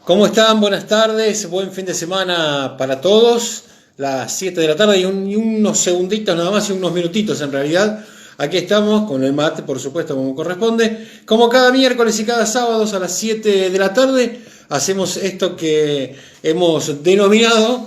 ¿Cómo están? Buenas tardes, buen fin de semana para todos. Las 7 de la tarde y unos segunditos nada más y unos minutitos en realidad. Aquí estamos con el mate, por supuesto, como corresponde. Como cada miércoles y cada sábado a las 7 de la tarde, hacemos esto que hemos denominado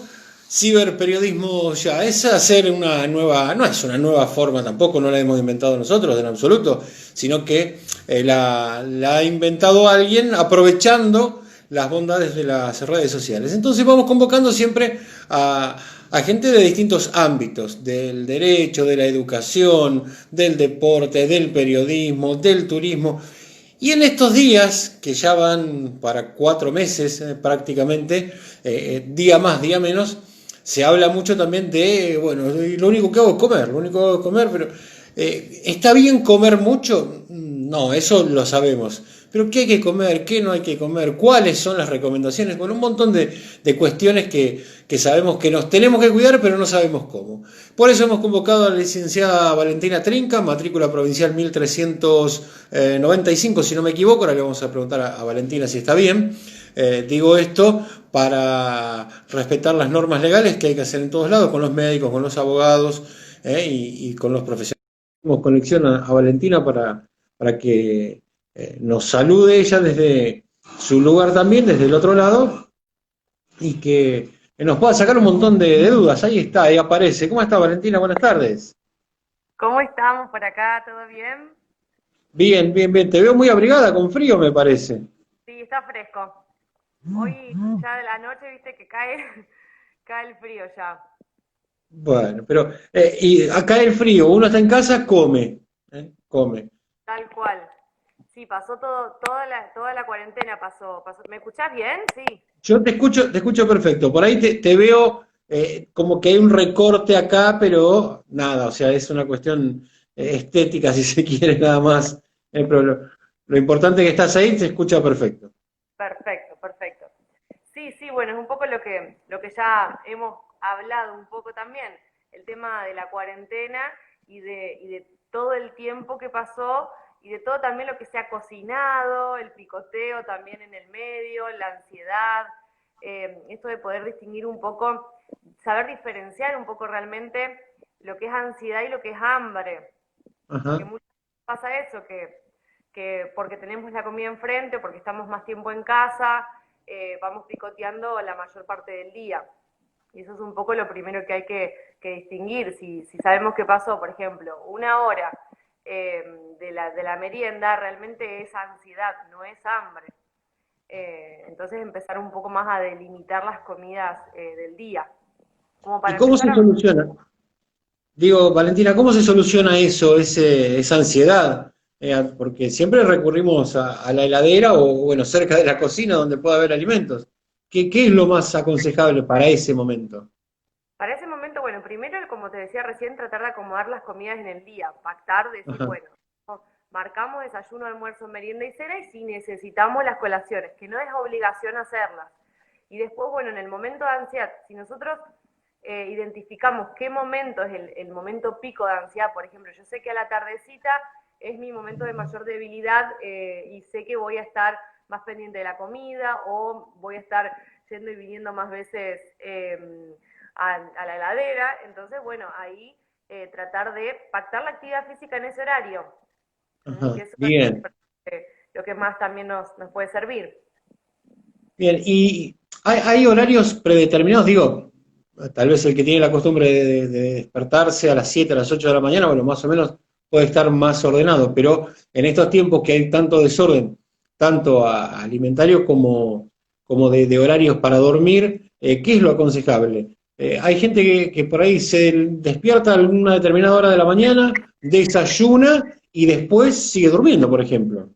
ciberperiodismo ya. Es hacer una nueva, no es una nueva forma tampoco, no la hemos inventado nosotros en absoluto, sino que la ha inventado alguien aprovechando las bondades de las redes sociales. Entonces vamos convocando siempre a gente de distintos ámbitos, del derecho, de la educación, del deporte, del periodismo, del turismo. Y en estos días, que ya van para 4 meses prácticamente, día más, día menos, se habla mucho también de, bueno, lo único que hago es comer, lo único que hago es comer, pero ¿está bien comer mucho? No, eso lo sabemos. Pero ¿qué hay que comer? ¿Qué no hay que comer? ¿Cuáles son las recomendaciones? Bueno, un montón de cuestiones que sabemos que nos tenemos que cuidar, pero no sabemos cómo. Por eso hemos convocado a la licenciada Valentina Trinca, matrícula provincial 1395, si no me equivoco. Ahora le vamos a preguntar a Valentina si está bien. Digo esto para respetar las normas legales que hay que hacer en todos lados, con los médicos, con los abogados y con los profesionales. Tenemos conexión a Valentina para que nos salude ella desde su lugar también, desde el otro lado, y que nos pueda sacar un montón de dudas. Ahí está, ahí aparece. ¿Cómo está Valentina? Buenas tardes. ¿Cómo estamos por acá? ¿Todo bien? Bien, bien, bien. Te veo muy abrigada, con frío me parece. Sí, está fresco. Hoy ya de la noche, viste que cae, cae el frío ya, Bueno, pero y acá el frío, uno está en casa, come, come. tal cual. Sí, pasó toda la cuarentena pasó. ¿Me escuchás bien? Sí. Yo te escucho perfecto. Por ahí te veo como que hay un recorte acá, pero nada, o sea, es una cuestión estética, si se quiere, nada más. Pero lo importante es que estás ahí, se escucha perfecto. Perfecto, perfecto. Sí, sí, bueno, es un poco lo que ya hemos hablado un poco también, el tema de la cuarentena y de todo el tiempo que pasó y de todo también lo que se ha cocinado, el picoteo también en el medio, la ansiedad, esto de poder distinguir un poco, saber diferenciar un poco realmente lo que es ansiedad y lo que es hambre, porque Ajá. muchas veces pasa eso, que porque tenemos la comida enfrente, porque estamos más tiempo en casa, vamos picoteando la mayor parte del día. Y eso es un poco lo primero que hay que distinguir. Si sabemos que pasó, por ejemplo, una hora de la merienda, realmente es ansiedad, no es hambre. Entonces empezar un poco más a delimitar las comidas del día, como ¿Y para cómo empezar se a... soluciona? Digo, Valentina, ¿cómo se soluciona eso, esa ansiedad? Porque siempre recurrimos a la heladera o, bueno, cerca de la cocina donde pueda haber alimentos. ¿Qué es lo más aconsejable para ese momento? Para ese momento, bueno, primero, como te decía recién, tratar de acomodar las comidas en el día, pactar, decir, Ajá. bueno, marcamos desayuno, almuerzo, merienda y cena y si necesitamos las colaciones, que no es obligación hacerlas. Y después, bueno, en el momento de ansiedad, si nosotros identificamos qué momento es el momento pico de ansiedad, por ejemplo, yo sé que a la tardecita es mi momento de mayor debilidad y sé que voy a estar más pendiente de la comida o voy a estar yendo y viniendo más veces a la heladera, entonces, bueno, ahí tratar de pactar la actividad física en ese horario, que Ajá, eso es bien, lo que más también nos puede servir. bien. ¿Y hay horarios predeterminados? Digo, tal vez el que tiene la costumbre de despertarse a las 7, a las 8 de la mañana, bueno, más o menos puede estar más ordenado, pero en estos tiempos que hay tanto desorden, tanto alimentario como de horarios para dormir, ¿qué es lo aconsejable? Hay gente que por ahí se despierta a una determinada hora de la mañana, desayuna y después sigue durmiendo, por ejemplo.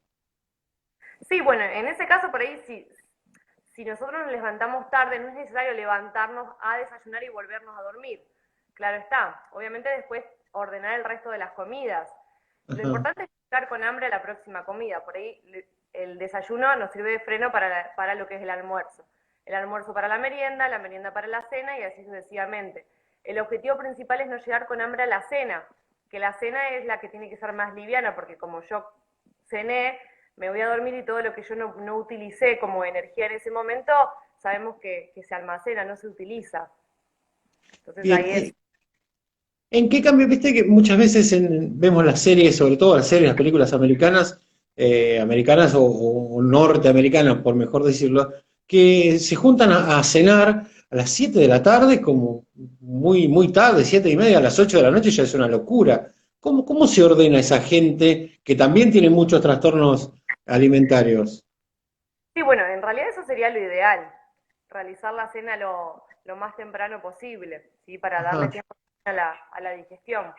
Sí, bueno, en ese caso por ahí si nosotros nos levantamos tarde, no es necesario levantarnos a desayunar y volvernos a dormir. Claro está. Obviamente después ordenar el resto de las comidas. Lo Ajá. importante es estar con hambre a la próxima comida. Por ahí el desayuno nos sirve de freno para lo que es el almuerzo. El almuerzo para la merienda para la cena y así sucesivamente. El objetivo principal es no llegar con hambre a la cena, que la cena es la que tiene que ser más liviana, porque como yo cené, me voy a dormir y todo lo que yo no utilicé como energía en ese momento, sabemos que se almacena, no se utiliza. Entonces Bien, ahí es, ¿en qué cambio? Viste que muchas veces vemos las series, sobre todo las series, las películas americanas, americanas o norteamericanas, por mejor decirlo, que se juntan a cenar a las 7 de la tarde, como muy, muy tarde, 7:30, a las 8 de la noche ya es una locura. ¿Cómo se ordena esa gente que también tiene muchos trastornos alimentarios? sí, bueno, en realidad eso sería lo ideal, realizar la cena lo más temprano posible, ¿sí? Para darle Ajá. tiempo a la digestión.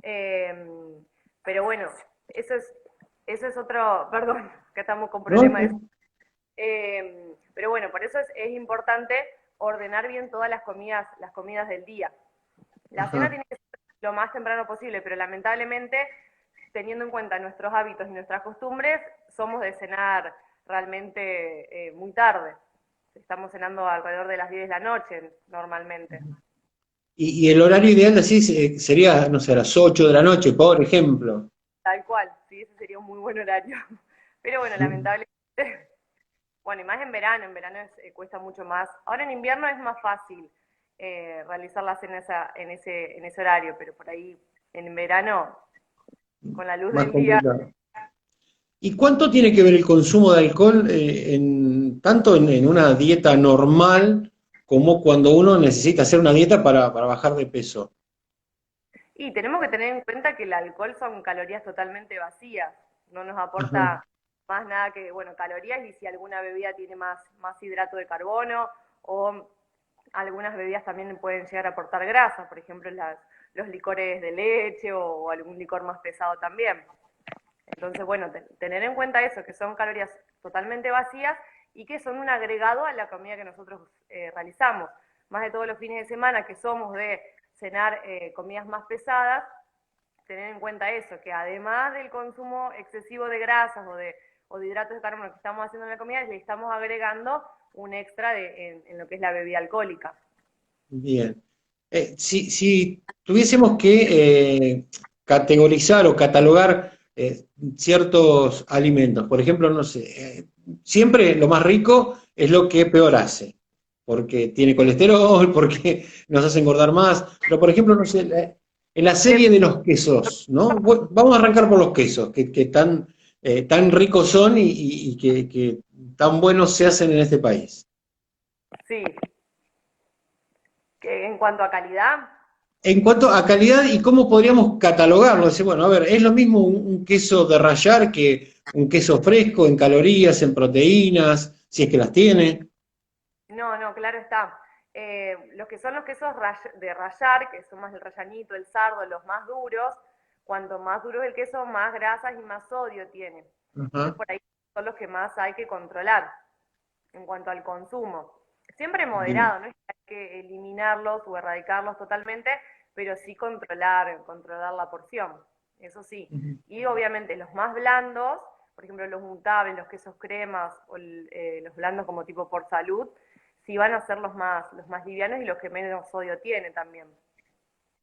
Eh, pero bueno, eso es, eso es otro, perdón, que estamos con ¿No? problemas. Pero bueno, por eso es importante ordenar bien todas las comidas del día. La cena Ajá. tiene que ser lo más temprano posible, pero lamentablemente, teniendo en cuenta nuestros hábitos y nuestras costumbres, somos de cenar realmente muy tarde. Estamos cenando alrededor de las 10 de la noche normalmente. Y el horario ideal, así sería, no sé, a las 8 de la noche, por ejemplo. Tal cual, sí, ese sería un muy buen horario. Pero bueno, lamentablemente, bueno, y más en verano cuesta mucho más. Ahora en invierno es más fácil realizarlas en ese horario, pero por ahí en verano, con la luz Más del día. complicado. ¿Y cuánto tiene que ver el consumo de alcohol tanto en una dieta normal como cuando uno necesita hacer una dieta para bajar de peso? Y tenemos que tener en cuenta que el alcohol son calorías totalmente vacías, no nos Ajá, aporta más nada que, bueno, calorías y si alguna bebida tiene más hidrato de carbono o algunas bebidas también pueden llegar a aportar grasa, por ejemplo los licores de leche o algún licor más pesado también. Entonces, bueno, tener en cuenta eso, que son calorías totalmente vacías y que son un agregado a la comida que nosotros realizamos. Más de todos los fines de semana que somos de cenar comidas más pesadas, tener en cuenta eso, que además del consumo excesivo de grasas o de hidratos de carbono que estamos haciendo en la comida, le estamos agregando un extra en lo que es la bebida alcohólica. bien. Si tuviésemos que categorizar o catalogar ciertos alimentos, por ejemplo, no sé, siempre lo más rico es lo que peor hace, porque tiene colesterol, porque nos hace engordar más, pero por ejemplo, no sé, en la De, serie de los quesos, ¿no? Vamos a arrancar por los quesos, que tan ricos son y que tan buenos se hacen en este país. sí, que en cuanto a calidad, En cuanto a calidad y cómo podríamos catalogarlo, decir, bueno, a ver, es lo mismo un queso de rallar que un queso fresco en calorías, en proteínas, si es que las tiene. no, no, claro está. Los que son los quesos de rallar, que son más el rellanito, el sardo, los más duros, cuanto más duro es el queso, más grasas y más sodio tiene. Entonces Ajá, por ahí son los que más hay que controlar en cuanto al consumo. Siempre bien. moderado, no es que hay que eliminarlos o erradicarlos totalmente, pero sí controlar la porción, eso sí. Ujú. Y obviamente los más blandos, por ejemplo los untables, los quesos cremas o los blandos como tipo por salud, sí van a ser los más livianos y los que menos sodio tienen también.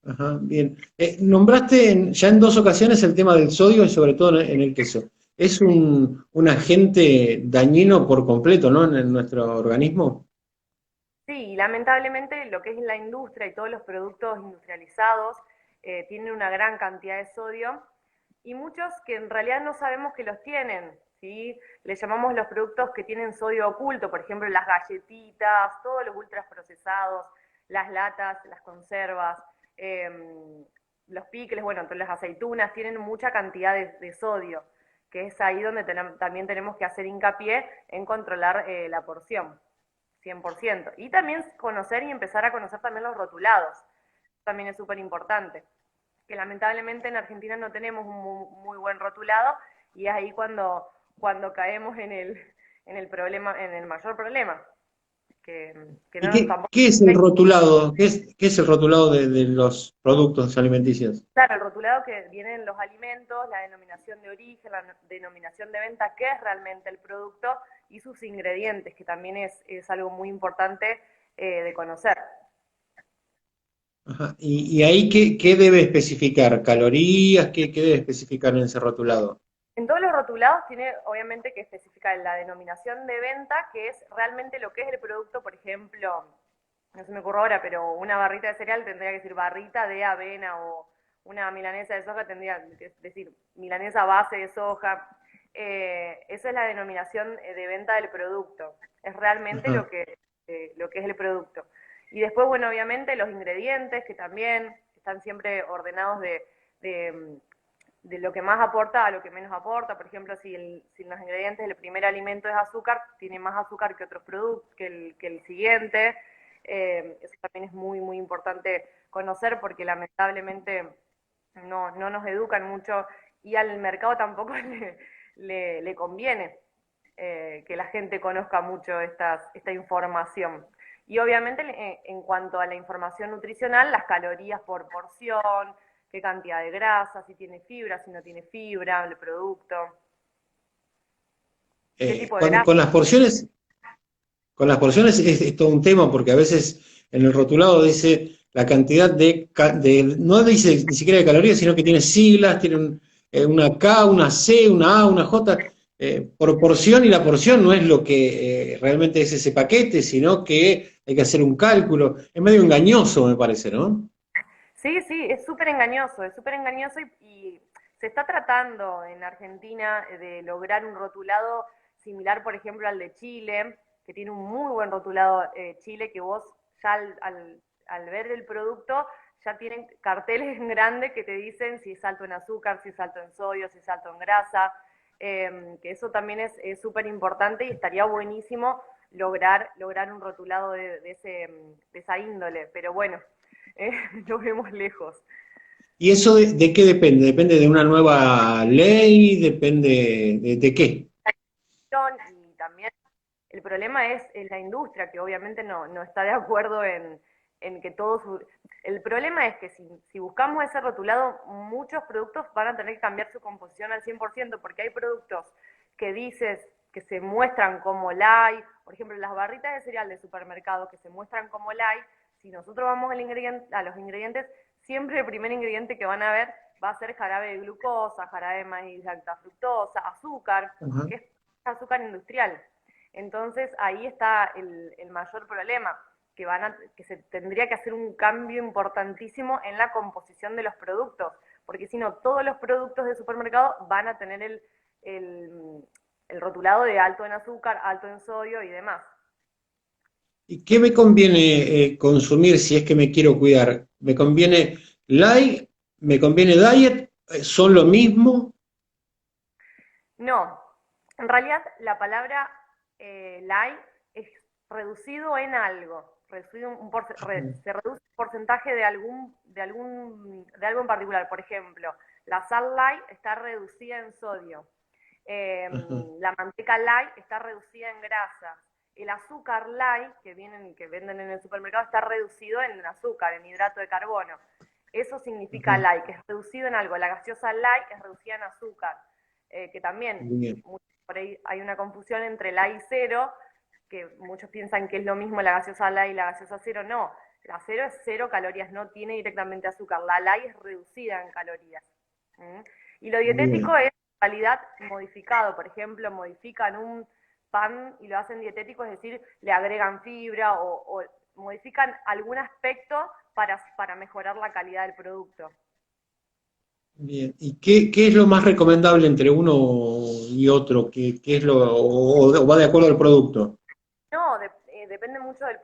Ajá, bien. Nombraste ya en dos ocasiones el tema del sodio y sobre todo en el queso. Es un agente dañino por completo, ¿no? En nuestro organismo. Sí, y lamentablemente lo que es la industria y todos los productos industrializados tienen una gran cantidad de sodio y muchos que en realidad no sabemos que los tienen, ¿sí? Le llamamos los productos que tienen sodio oculto, por ejemplo las galletitas, todos los ultraprocesados, las latas, las conservas, los pickles, bueno, entonces las aceitunas tienen mucha cantidad de sodio, que es ahí donde también tenemos que hacer hincapié en controlar la porción. 100%. Y también conocer y empezar a conocer también los rotulados. También es súper importante. Que lamentablemente en Argentina no tenemos un muy buen rotulado y es ahí cuando caemos en el problema, en el mayor problema. Que ¿Y no nos qué, tampoco. qué es el rotulado? ¿Qué es el rotulado de los productos alimenticios? Claro, el rotulado que viene en los alimentos, la denominación de origen, la denominación de venta, qué es realmente el producto y sus ingredientes, que también es algo muy importante de conocer. Ajá. ¿Y ahí qué debe especificar? ¿Calorías? ¿Qué debe especificar en ese rotulado? En todos los rotulados tiene obviamente que especificar la denominación de venta, que es realmente lo que es el producto. Por ejemplo, no se me ocurre ahora, pero una barrita de cereal tendría que decir barrita de avena, o una milanesa de soja tendría que decir milanesa base de soja. Esa es la denominación de venta del producto. Es realmente Ajá. lo que es el producto. Y después, bueno, obviamente los ingredientes, que también están siempre ordenados de, de lo que más aporta a lo que menos aporta. Por ejemplo, si en los ingredientes el primer alimento es azúcar, tiene más azúcar que otros productos, que el siguiente. Eso también es muy, muy importante conocer, porque lamentablemente no nos educan mucho, y al mercado tampoco le conviene que la gente conozca mucho esta información. Y obviamente en cuanto a la información nutricional, las calorías por porción, qué cantidad de grasa, si tiene fibra, si no tiene fibra, el producto, qué tipo de Con, grasa. con las porciones, con las porciones es todo un tema porque a veces en el rotulado dice la cantidad no dice ni siquiera de calorías, sino que tiene siglas, tiene una K, una C, una A, una J, por porción, y la porción no es lo que realmente es ese paquete, sino que hay que hacer un cálculo. Es medio engañoso, me parece, ¿no? Sí, sí, es súper engañoso, y se está tratando en Argentina de lograr un rotulado similar, por ejemplo, al de Chile, que tiene un muy buen rotulado Chile, que vos ya al ver el producto ya tienen carteles en grande que te dicen si es alto en azúcar, si es alto en sodio, si es alto en grasa, que eso también es súper importante, y estaría buenísimo lograr un rotulado de esa índole, pero bueno, eh, lo vemos lejos. ¿Y eso de qué depende? ¿Depende de una nueva ley? ¿Depende de qué? Y también el problema es en la industria, que obviamente no está de acuerdo en que todos... El problema es que si buscamos ese rotulado, muchos productos van a tener que cambiar su composición al 100%, porque hay productos que dices que se muestran como light, por ejemplo, las barritas de cereal de supermercado que se muestran como light. Si nosotros vamos a los ingredientes, siempre el primer ingrediente que van a ver va a ser jarabe de glucosa, jarabe de maíz de alta fructosa, azúcar, Ajá. que es azúcar industrial. Entonces ahí está el mayor problema, que se tendría que hacer un cambio importantísimo en la composición de los productos, porque si no, todos los productos de supermercado van a tener el rotulado de alto en azúcar, alto en sodio y demás. ¿Y qué me conviene consumir si es que me quiero cuidar? ¿Me conviene light? ¿Me conviene diet? ¿Son lo mismo? No, en realidad la palabra light es reducido en algo, se reduce el porcentaje de algo en particular. Por ejemplo, la sal light está reducida en sodio, Ajá. la manteca light está reducida en grasa, el azúcar light que venden en el supermercado está reducido en azúcar, en hidrato de carbono. Eso significa Ajá. light, que es reducido en algo. La gaseosa light es reducida en azúcar, que también Bien. por ahí hay una confusión entre light y cero, que muchos piensan que es lo mismo la gaseosa light y la gaseosa cero. No, la cero es 0 calorías, no tiene directamente azúcar. La light es reducida en calorías. ¿Mm? Y lo dietético Bien. es calidad modificado. Por ejemplo, modifican un pan y lo hacen dietético, es decir, le agregan fibra, o modifican algún aspecto para mejorar la calidad del producto. Bien. ¿Y qué es lo más recomendable entre uno y otro? ¿Qué es o va de acuerdo al producto? No, depende mucho del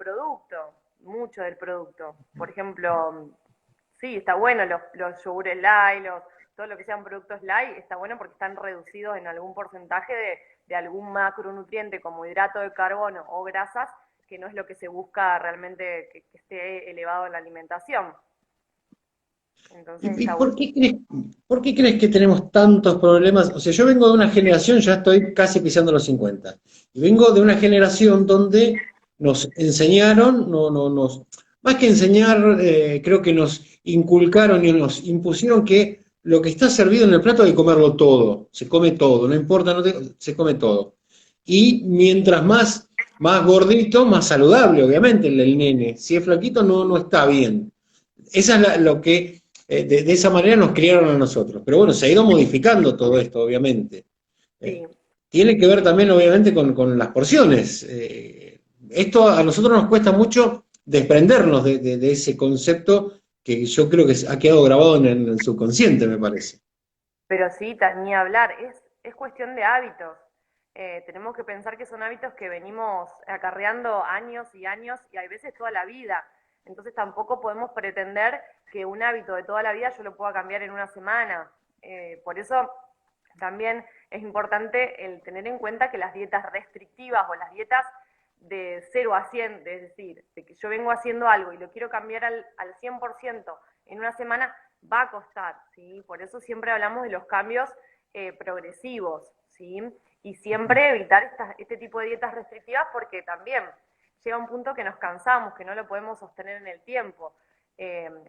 producto. Por ejemplo, sí, está bueno los yogures light, todo lo que sean productos light, está bueno porque están reducidos en algún porcentaje de algún macronutriente como hidrato de carbono o grasas, que no es lo que se busca realmente que esté elevado en la alimentación. Entonces ¿Y está bueno. por qué crees que tenemos tantos problemas? O sea, yo vengo de una generación, ya estoy casi pisando los 50, y vengo de una generación donde nos enseñaron, más que enseñar, creo que nos inculcaron y nos impusieron que lo que está servido en el plato hay que comerlo todo, se come todo, no importa, se come todo. Y mientras más gordito, más saludable, obviamente, el nene. Si es flaquito, no está bien. Esa es lo que de esa manera nos criaron a nosotros. Pero bueno, se ha ido modificando todo esto, obviamente. Eh, Sí. Tiene que ver también, obviamente, con las porciones. Esto a nosotros nos cuesta mucho desprendernos de ese concepto que yo creo que ha quedado grabado en el subconsciente, me parece. Pero sí, ni hablar, es cuestión de hábitos. Tenemos que pensar que son hábitos que venimos acarreando años y años y hay veces toda la vida. Entonces tampoco podemos pretender que un hábito de toda la vida yo lo pueda cambiar en una semana. Por eso también es importante el tener en cuenta que las dietas restrictivas o las dietas de 0 a 100, es decir, de que yo vengo haciendo algo y lo quiero cambiar al 100% en una semana, va a costar, ¿sí? Por eso siempre hablamos de los cambios progresivos, ¿sí? Y siempre evitar este tipo de dietas restrictivas porque también llega un punto que nos cansamos, que no lo podemos sostener en el tiempo.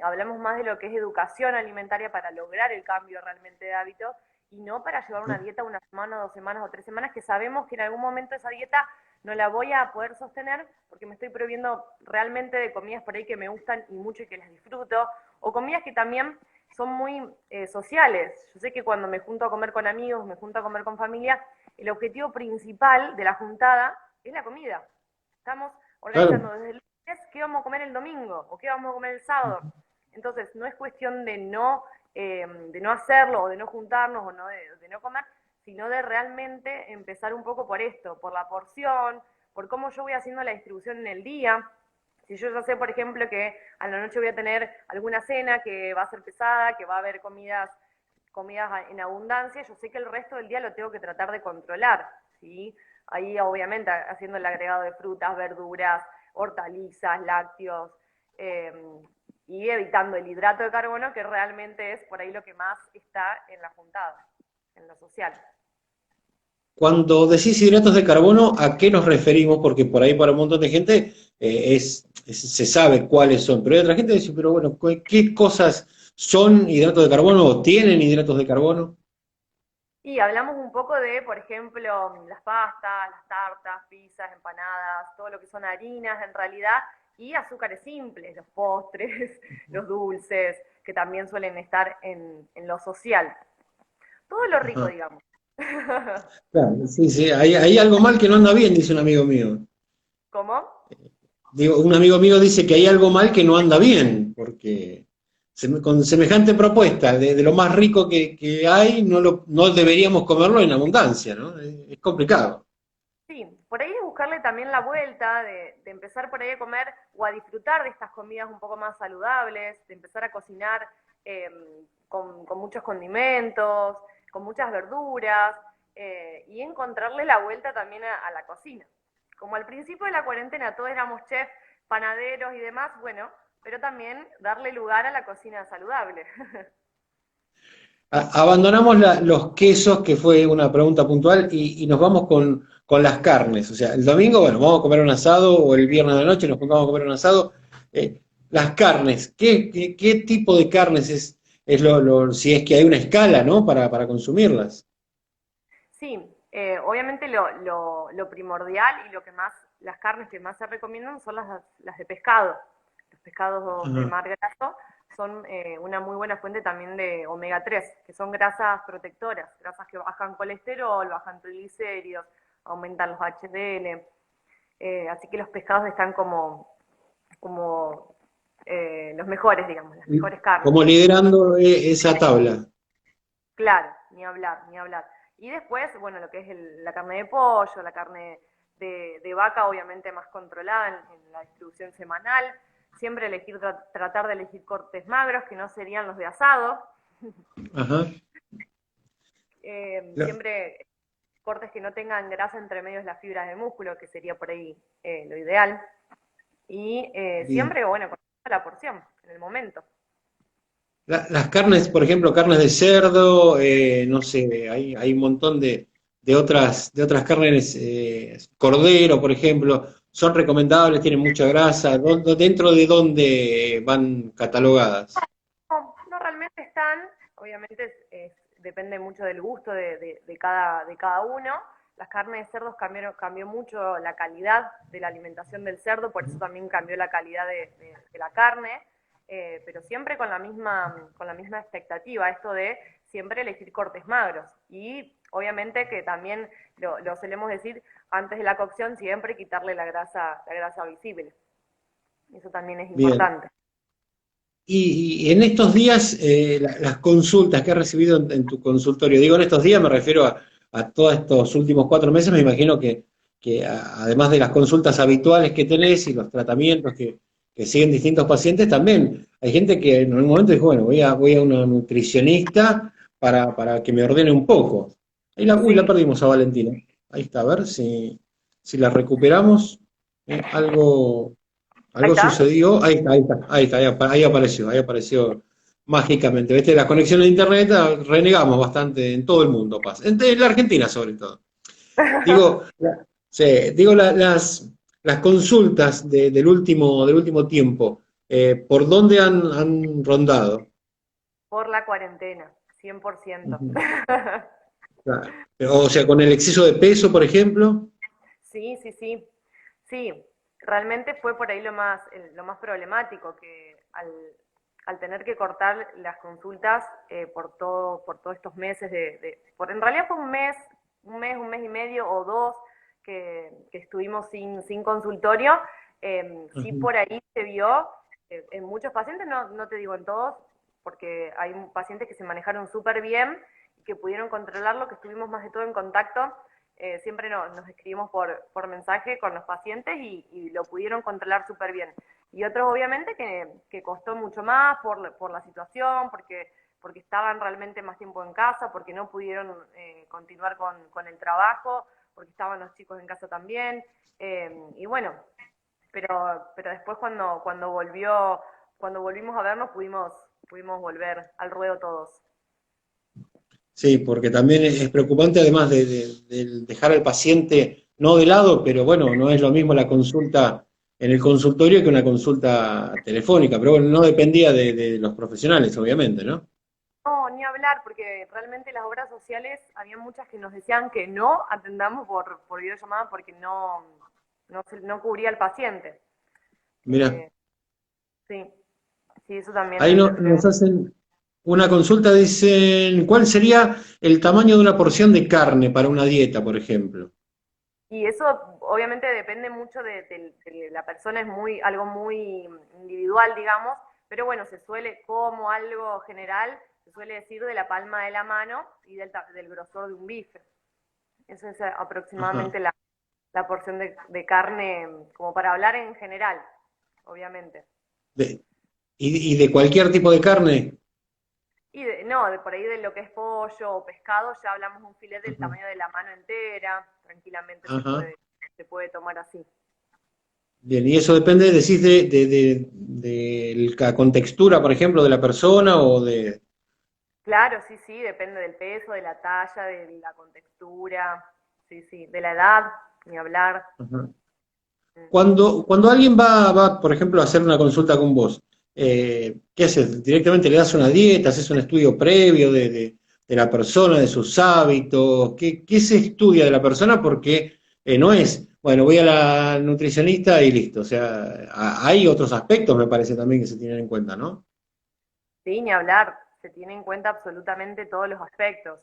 Hablamos más de lo que es educación alimentaria para lograr el cambio realmente de hábitos y no para llevar una dieta una semana, 2 semanas o 3 semanas que sabemos que en algún momento esa dieta no la voy a poder sostener porque me estoy prohibiendo realmente de comidas por ahí que me gustan y mucho y que las disfruto, o comidas que también son muy sociales. Yo sé que cuando me junto a comer con amigos, me junto a comer con familia, el objetivo principal de la juntada es la comida. Estamos organizando Claro. desde el lunes qué vamos a comer el domingo o qué vamos a comer el sábado. Entonces, no es cuestión de no hacerlo o de no juntarnos o no de no comer, sino de realmente empezar un poco por esto, por la porción, por cómo yo voy haciendo la distribución en el día. Si yo ya sé, por ejemplo, que a la noche voy a tener alguna cena que va a ser pesada, que va a haber comidas en abundancia, yo sé que el resto del día lo tengo que tratar de controlar, ¿sí? Ahí obviamente haciendo el agregado de frutas, verduras, hortalizas, lácteos, eh, y evitando el hidrato de carbono, que realmente es por ahí lo que más está en la juntada, en lo social. Cuando decís hidratos de carbono, ¿a qué nos referimos? Porque por ahí para un montón de gente se sabe cuáles son, pero hay otra gente que dice, pero bueno, ¿qué cosas son hidratos de carbono o tienen hidratos de carbono? Y hablamos un poco de, por ejemplo, las pastas, las tartas, pizzas, empanadas, todo lo que son harinas en realidad, y azúcares simples, los postres, los dulces, que también suelen estar en lo social. Todo lo rico, Ajá. digamos. Claro, sí, sí, hay algo mal que no anda bien, dice un amigo mío. ¿Cómo? Digo, un amigo mío dice que hay algo mal que no anda bien, porque con semejante propuesta de lo más rico que hay, no deberíamos comerlo en abundancia, ¿no? Es complicado. Sí, por ahí es buscarle también la vuelta, de empezar por ahí a comer o a disfrutar de estas comidas un poco más saludables, de empezar a cocinar eh, con muchos condimentos, con muchas verduras, y encontrarle la vuelta también a la cocina. Como al principio de la cuarentena todos éramos chefs, panaderos y demás, bueno, pero también darle lugar a la cocina saludable. Abandonamos los quesos, que fue una pregunta puntual, y nos vamos con las carnes. O sea, el domingo, bueno, vamos a comer un asado, o el viernes de la noche nos juntamos a comer un asado. Las carnes, ¿qué tipo de carnes es si es que hay una escala, ¿no? Para consumirlas. Sí, obviamente lo primordial y lo que más, las carnes que más se recomiendan son las de pescado. Los pescados de Ajá. mar graso son una muy buena fuente también de omega 3, que son grasas protectoras, grasas que bajan colesterol, bajan triglicéridos, aumentan los HDL. Así que los pescados están como los mejores, digamos, las mejores carnes. Como liderando esa tabla. Claro, ni hablar, ni hablar. Y después, bueno, lo que es la carne de pollo, la carne de vaca, obviamente más controlada en la distribución semanal. Siempre tratar de elegir cortes magros, que no serían los de asado. Ajá. Siempre cortes que no tengan grasa entre medios las fibras de músculo, que sería por ahí lo ideal. Y Bien. siempre, bueno, con la porción, en el momento. Las carnes, por ejemplo, carnes de cerdo, no sé, hay un montón de otras carnes, cordero, por ejemplo, son recomendables, tienen mucha grasa. ¿Dentro de dónde van catalogadas? No, no realmente están, obviamente depende mucho del gusto de cada uno. Las carnes de cerdos cambió mucho la calidad de la alimentación del cerdo, por eso también cambió la calidad de la carne. pero siempre con la misma expectativa, esto de siempre elegir cortes magros. Y obviamente que también lo solemos decir, antes de la cocción siempre quitarle la grasa visible. Eso también es Bien. importante. Y en estos días, las consultas que has recibido en tu consultorio, digo en estos días, me refiero a todos estos últimos 4 meses, me imagino que además de las consultas habituales que tenés y los tratamientos que siguen distintos pacientes, también hay gente que en un momento dijo, bueno, voy a una nutricionista para que me ordene un poco. Uy, la Sí, perdimos a Valentina. Ahí está, a ver si la recuperamos. Algo. ahí Algo está. sucedió, ahí apareció mágicamente. ¿Viste? Las conexiones de internet renegamos bastante en todo el mundo, pasa. En la Argentina sobre todo. Digo, sí, digo las consultas del último tiempo, ¿por dónde han rondado? Por la cuarentena, 100%. Ujú. Claro. O sea, con el exceso de peso, por ejemplo. Sí, sí, sí. Sí, realmente fue por ahí lo más problemático, que al tener que cortar las consultas por todos estos meses en realidad fue un mes y medio o dos que estuvimos sin consultorio, sí Ujú. por ahí se vio en muchos pacientes, no te digo en todos, porque hay pacientes que se manejaron súper bien y que pudieron controlarlo, que estuvimos más de todo en contacto. Siempre nos escribimos por mensaje con los pacientes y lo pudieron controlar súper bien. Y otros obviamente que costó mucho más por la situación, porque estaban realmente más tiempo en casa, porque no pudieron continuar con el trabajo, porque estaban los chicos en casa también. Y bueno, pero después cuando volvimos a vernos pudimos volver al ruedo todos. Sí, porque también es preocupante, además de dejar al paciente no de lado, pero bueno, no es lo mismo la consulta en el consultorio que una consulta telefónica, pero bueno, no dependía de los profesionales, obviamente, ¿no? No, ni hablar, porque realmente las obras sociales, había muchas que nos decían que no atendamos por videollamada porque no cubría al paciente. Mira, Eh, sí, sí, eso también ahí lo nos estuvimos. hacen una consulta, dicen, ¿cuál sería el tamaño de una porción de carne para una dieta, por ejemplo? Y eso obviamente depende mucho de la persona, es algo muy individual, digamos, pero bueno, como algo general, se suele decir de la palma de la mano y del grosor de un bife. Eso es Ajá. aproximadamente la porción de carne, como para hablar en general, obviamente. De- y de cualquier tipo de carne. No, por ahí de lo que es pollo o pescado, ya hablamos de un filete del Ajá. tamaño de la mano entera, tranquilamente Ajá. se puede tomar así. Bien, y eso depende, decís, de la contextura, por ejemplo, de la persona o de... Claro, sí, sí, depende del peso, de la talla, de la contextura, sí, sí, de la edad, ni hablar. Ajá. Mm. Cuando alguien va, por ejemplo, a hacer una consulta con vos, ¿qué haces? ¿Directamente le das una dieta? ¿Haces un estudio previo de la persona, de sus hábitos? ¿Qué se estudia de la persona? Porque no es, bueno, voy a la nutricionista y listo. O sea, hay otros aspectos, me parece también, que se tienen en cuenta, ¿no? Sí, ni hablar, se tiene en cuenta absolutamente todos los aspectos.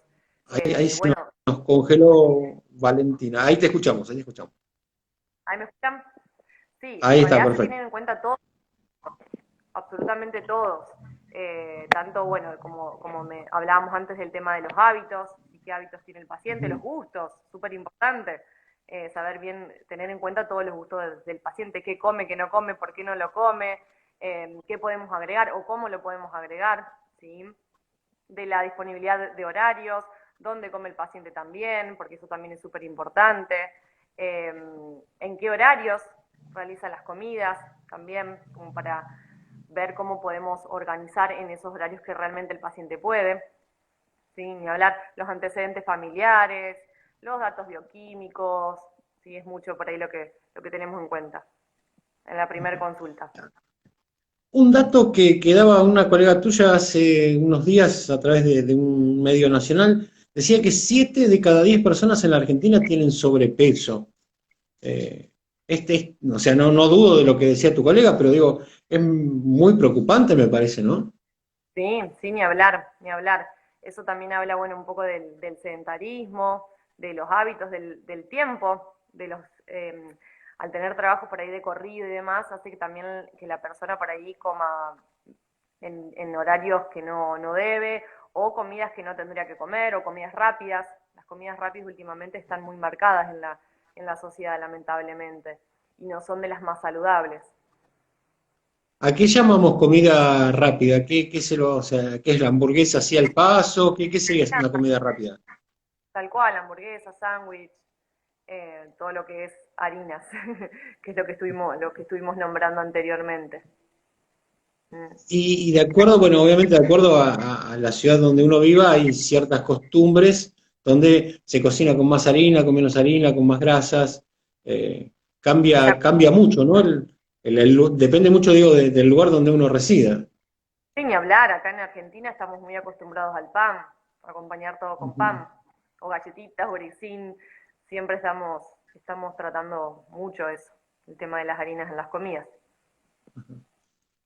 Ahí se Bueno, nos congeló Valentina. Ahí te escuchamos, ahí te escuchamos. ahí me escuchan. Sí, en Ahí está, realidad se perfecto. tienen en cuenta todos, absolutamente todos. Tanto, bueno, como hablábamos antes del tema de los hábitos, y qué hábitos tiene el paciente, los Ujú. gustos, súper importante. Saber bien, tener en cuenta todos los gustos del paciente, qué come, qué no come, por qué no lo come, qué podemos agregar o cómo lo podemos agregar, ¿sí? De la disponibilidad de horarios, dónde come el paciente también, porque eso también es súper importante, en qué horarios realiza las comidas también, como para ver cómo podemos organizar en esos horarios que realmente el paciente puede, ¿sí? Ni hablar los antecedentes familiares, los datos bioquímicos, ¿sí? Es mucho por ahí lo que tenemos en cuenta en la primera consulta. Un dato que daba una colega tuya hace unos días a través de un medio nacional, decía que 7 de cada 10 personas en la Argentina tienen sobrepeso. Eh, o sea, no dudo de lo que decía tu colega, pero digo, es muy preocupante, me parece, ¿no? Sí, sí, ni hablar, ni hablar. Eso también habla, bueno, un poco del sedentarismo, de los hábitos, del tiempo, de los, al tener trabajo por ahí de corrido y demás, hace que también que la persona por ahí coma en horarios que no debe, o comidas que no tendría que comer, o comidas rápidas. Las comidas rápidas últimamente están muy marcadas en la sociedad, lamentablemente, y no son de las más saludables. ¿A qué llamamos comida rápida? O sea, ¿qué es la hamburguesa así al paso? ¿Qué sería una comida rápida? Tal cual, hamburguesa, sándwich, todo lo que es harinas, que es lo que estuvimos nombrando anteriormente. Mm. Y de acuerdo, bueno, obviamente de acuerdo a la ciudad donde uno viva, hay ciertas costumbres donde se cocina con más harina, con menos harina, con más grasas. Cambia mucho, ¿no? Depende mucho, digo, del lugar donde uno resida. Sin ni hablar, acá en Argentina estamos muy acostumbrados al pan, a acompañar todo con Ujú. pan, o galletitas, o grisín, siempre estamos tratando mucho eso, el tema de las harinas en las comidas.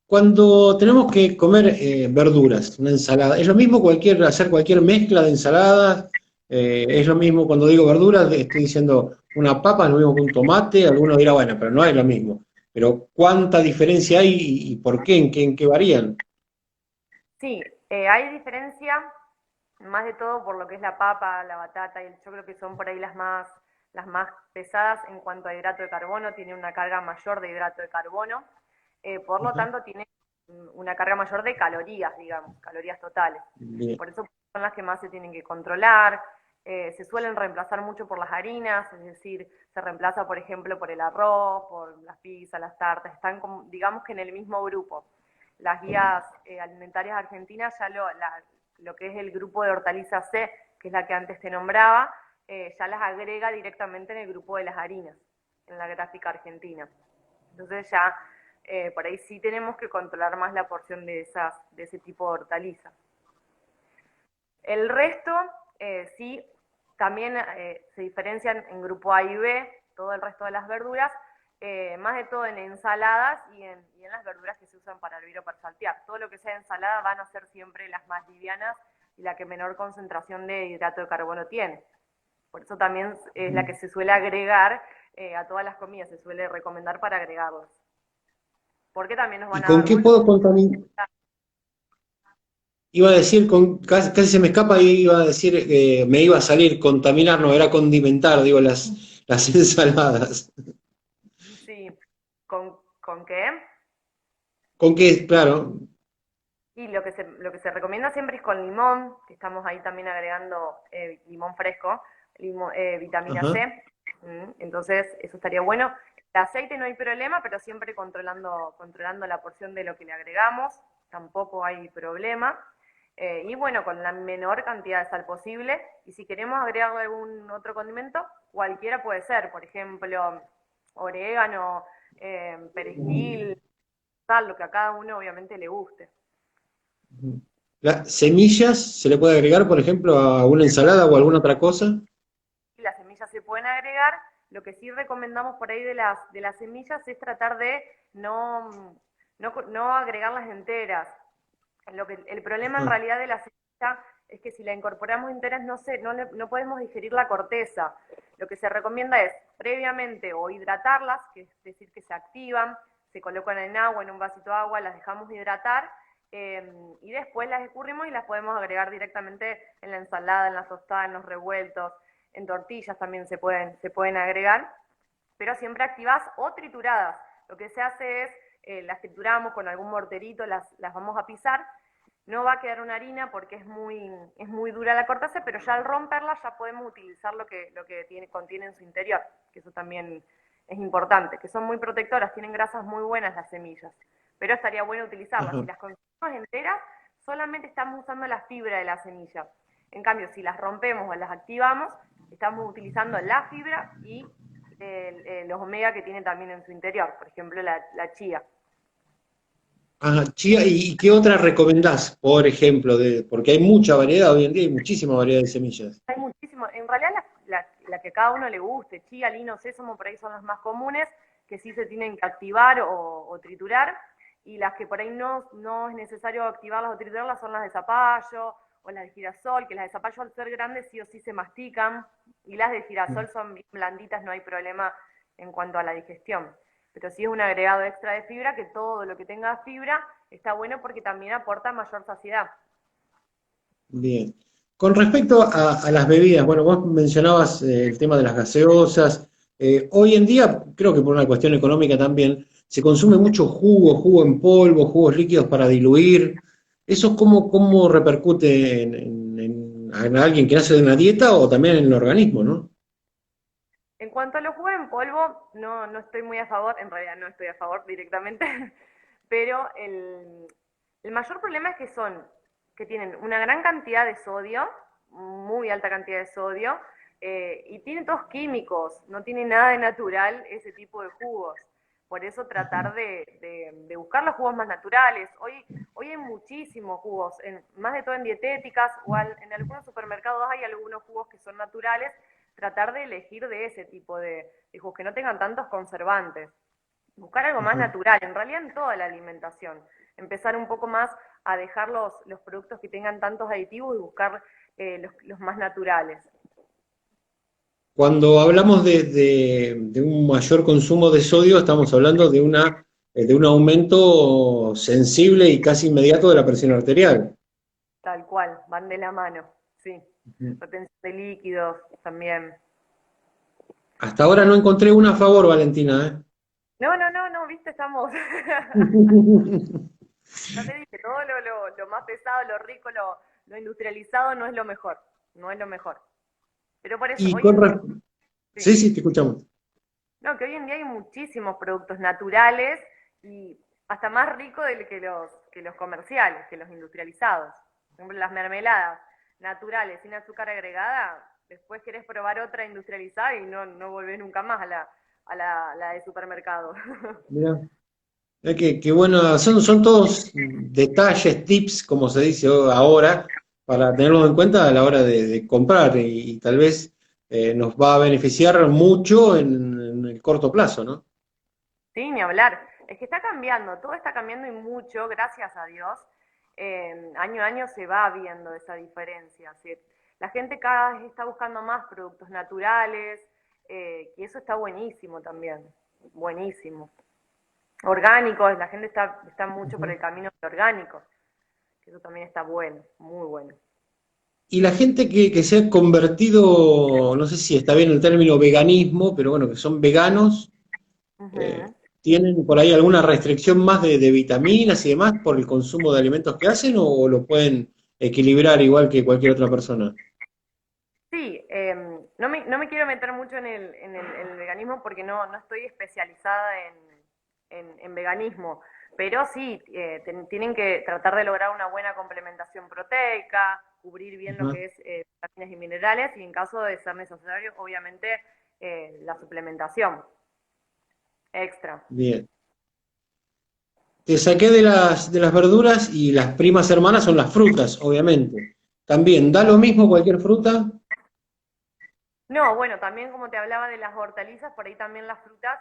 Cuando tenemos que comer verduras, una ensalada, es lo mismo hacer cualquier mezcla de ensaladas, es lo mismo cuando digo verduras, estoy diciendo una papa es lo mismo que un tomate, alguno dirá, bueno, pero no es lo mismo. Pero ¿cuánta diferencia hay y por qué? ¿En qué varían? Sí, hay diferencia, más de todo por lo que es la papa, la batata, y yo creo que son por ahí las más pesadas en cuanto a hidrato de carbono, tiene una carga mayor de hidrato de carbono, por lo Ajá, tanto tiene una carga mayor de calorías, digamos, calorías totales. bien. Por eso son las que más se tienen que controlar. Se suelen reemplazar mucho por las harinas, es decir, se reemplaza, por ejemplo, por el arroz, por las pizzas, las tartas, están como, digamos que en el mismo grupo. Las guías alimentarias argentinas ya lo que es el grupo de hortalizas C, que es la que antes te nombraba, ya las agrega directamente en el grupo de las harinas, en la gráfica argentina. Entonces ya por ahí sí tenemos que controlar más la porción de ese tipo de hortalizas. El resto, sí, también se diferencian en grupo A y B, todo el resto de las verduras, más de todo en ensaladas y en las verduras que se usan para hervir o para saltear. Todo lo que sea ensalada van a ser siempre las más livianas y la que menor concentración de hidrato de carbono tiene. Por eso también es la que se suele agregar a todas las comidas, se suele recomendar para agregarlas. Porque también nos ¿Y van a con dar qué mucho. puedo contaminar? Iba a decir, casi se me escapa y iba a decir, me iba a salir contaminar, no era condimentar, digo, las ensaladas. Sí, ¿con qué? ¿Con qué? Claro. Y lo que se recomienda siempre es con limón, que estamos ahí también agregando limón fresco, vitamina Ajá. C. Entonces, eso estaría bueno. El aceite no hay problema, pero siempre controlando la porción de lo que le agregamos, tampoco hay problema. Y bueno, con la menor cantidad de sal posible. Y si queremos agregar algún otro condimento, cualquiera puede ser. Por ejemplo, orégano, perejil, sal, lo que a cada uno obviamente le guste. Las semillas se le puede agregar, por ejemplo, a una ensalada o alguna otra cosa. Las semillas se pueden agregar. Lo que sí recomendamos por ahí de las semillas es tratar de no agregarlas enteras. El problema en Ajá. realidad de la semilla es que si la incorporamos enteras no podemos digerir la corteza. Lo que se recomienda es previamente o hidratarlas, que es decir, que se activan, se colocan en agua, en un vasito de agua, las dejamos hidratar y después las escurrimos y las podemos agregar directamente en la ensalada, en la tostada, en los revueltos, en tortillas también se pueden agregar, pero siempre activadas o trituradas. Lo que se hace es, las trituramos con algún morterito, las vamos a pisar, no va a quedar una harina porque es muy dura la corteza, pero ya al romperla ya podemos utilizar lo que contiene en su interior, que eso también es importante, que son muy protectoras, tienen grasas muy buenas las semillas, pero estaría bueno utilizarlas. Si Ajá. las consumimos enteras, solamente estamos usando la fibra de la semilla. En cambio, si las rompemos o las activamos, estamos utilizando la fibra y los omega que tiene también en su interior, por ejemplo la chía. Ajá. Chía, ¿y qué otras recomendás, por ejemplo? Porque hay mucha variedad, hoy en día hay muchísima variedad de semillas. Hay muchísimo, en realidad la que a cada uno le guste, chía, lino, sésamo, por ahí son las más comunes, que sí se tienen que activar o triturar, y las que por ahí no es necesario activarlas o triturarlas son las de zapallo o las de girasol, que las de zapallo al ser grandes sí o sí se mastican, y las de girasol son bien blanditas, no hay problema en cuanto a la digestión. Pero sí es un agregado extra de fibra, que todo lo que tenga fibra está bueno porque también aporta mayor saciedad. Bien. Con respecto a las bebidas, bueno, vos mencionabas el tema de las gaseosas. Hoy en día, creo que por una cuestión económica también, se consume mucho jugo, jugo en polvo, jugos líquidos para diluir. ¿Eso cómo repercute en alguien que hace de una dieta o también en el organismo, no? En cuanto a los jugos en polvo, no estoy muy a favor, en realidad no estoy a favor directamente, pero el mayor problema es que tienen una gran cantidad de sodio, muy alta cantidad de sodio, y tienen todos químicos, no tiene nada de natural ese tipo de jugos. Por eso tratar de buscar los jugos más naturales. Hoy hay muchísimos jugos, más de todo en dietéticas o en algunos supermercados hay algunos jugos que son naturales. Tratar de elegir de ese tipo de jugos que no tengan tantos conservantes. Buscar algo más Ujú. natural, en realidad en toda la alimentación. Empezar un poco más a dejar los productos que tengan tantos aditivos y buscar los más naturales. Cuando hablamos de un mayor consumo de sodio, estamos hablando de un aumento sensible y casi inmediato de la presión arterial. Tal cual, van de la mano, sí. Ujú. Retención de líquidos también. Hasta ahora no encontré una a favor, Valentina, ¿eh? No, viste, estamos. Ya te dije, todo lo más pesado, lo rico, lo industrializado no es lo mejor. No es lo mejor. Pero por eso, Y hoy en día, sí. Sí, sí, te escuchamos. No, que hoy en día hay muchísimos productos naturales y hasta más ricos que los comerciales, que los industrializados. Por ejemplo, las mermeladas naturales sin azúcar agregada, después querés probar otra industrializada y no volvés nunca más la de supermercado. Mirá. Qué bueno, son todos detalles, tips, como se dice ahora, para tenerlos en cuenta a la hora de comprar y tal vez nos va a beneficiar mucho en el corto plazo, ¿no? Sí, ni hablar. Es que está cambiando, todo está cambiando y mucho, gracias a Dios. Año a año se va viendo esa diferencia. La gente cada vez está buscando más productos naturales, y eso está buenísimo también, buenísimo. Orgánicos, la gente está mucho por Ujú. el camino de orgánicos, que eso también está bueno, muy bueno. Y la gente que se ha convertido, no sé si está bien el término veganismo, pero bueno, que son veganos, Ujú. ¿tienen por ahí alguna restricción más de vitaminas y demás por el consumo de alimentos que hacen o lo pueden equilibrar igual que cualquier otra persona? Sí, no me quiero meter mucho en el veganismo porque no estoy especializada en veganismo, pero sí, tienen que tratar de lograr una buena complementación proteica, cubrir bien lo Ajá. que es vitaminas y minerales y en caso de ser necesario, obviamente, la suplementación extra. Bien. Te saqué de las verduras y las primas hermanas son las frutas, obviamente. También, ¿da lo mismo cualquier fruta? No, bueno, también como te hablaba de las hortalizas, por ahí también las frutas,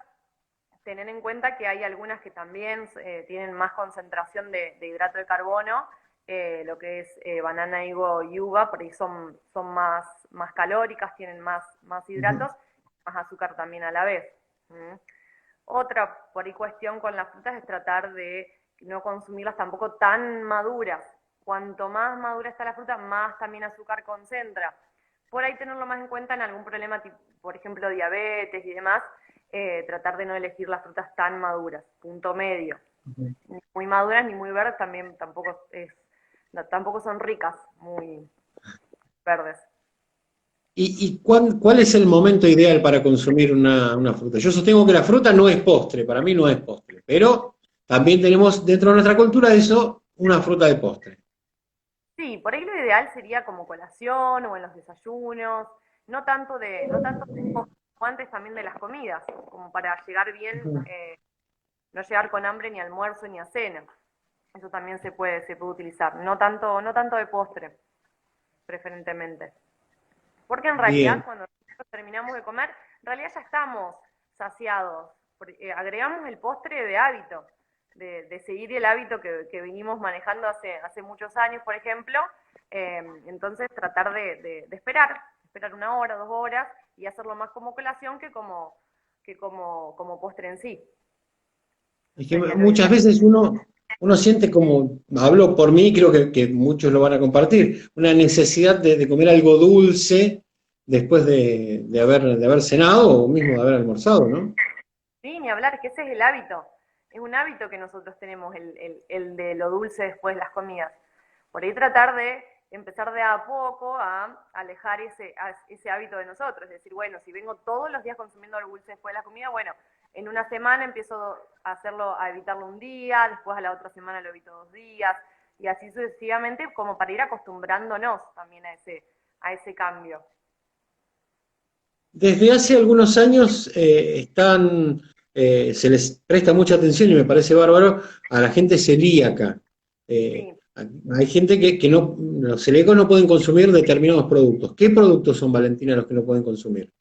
tener en cuenta que hay algunas que también tienen más concentración de hidrato de carbono, lo que es banana, higo y uva, por ahí son más calóricas, tienen más Ujú. hidratos, más azúcar también a la vez. ¿Mm? Otra por ahí cuestión con las frutas es tratar de no consumirlas tampoco tan maduras. Cuanto más madura está la fruta, más también azúcar concentra. Por ahí tenerlo más en cuenta en algún problema, tipo, por ejemplo, diabetes y demás, tratar de no elegir las frutas tan maduras, punto medio. Ujú. Ni muy maduras ni muy verdes también tampoco son ricas, muy verdes. ¿Y cuál es el momento ideal para consumir una fruta? Yo sostengo que la fruta no es postre, para mí no es postre, pero también tenemos dentro de nuestra cultura eso, una fruta de postre. Sí, por ahí lo ideal sería como colación o en los desayunos, no tanto de postres, o antes también de las comidas, como para llegar bien, Ujú. no llegar con hambre ni a almuerzo ni a cena. Eso también se puede utilizar. No tanto de postre, preferentemente. Porque en realidad Bien. cuando nosotros terminamos de comer, en realidad ya estamos saciados. agregamos el postre de hábito, de seguir el hábito que venimos manejando hace muchos años, por ejemplo. Entonces tratar de esperar 1 hora, 2 horas, y hacerlo más como colación que como postre en sí. Es que Sería lo muchas ideal. veces uno siente como, hablo por mí, creo que muchos lo van a compartir, una necesidad de comer algo dulce después de haber cenado o mismo de haber almorzado, ¿no? Sí, ni hablar, que ese es el hábito. Es un hábito que nosotros tenemos, el de lo dulce después de las comidas. Por ahí tratar de empezar de a poco a alejar ese hábito de nosotros. Es decir, bueno, si vengo todos los días consumiendo algo dulce después de la comida, bueno, en una semana empiezo a evitarlo un día, después a la otra semana lo evito 2 días, y así sucesivamente, como para ir acostumbrándonos también a ese cambio. Desde hace algunos años se les presta mucha atención y me parece bárbaro a la gente celíaca. Eh, Sí. hay gente que no, los celíacos no pueden consumir determinados productos. ¿Qué productos son, Valentina, los que no pueden consumir?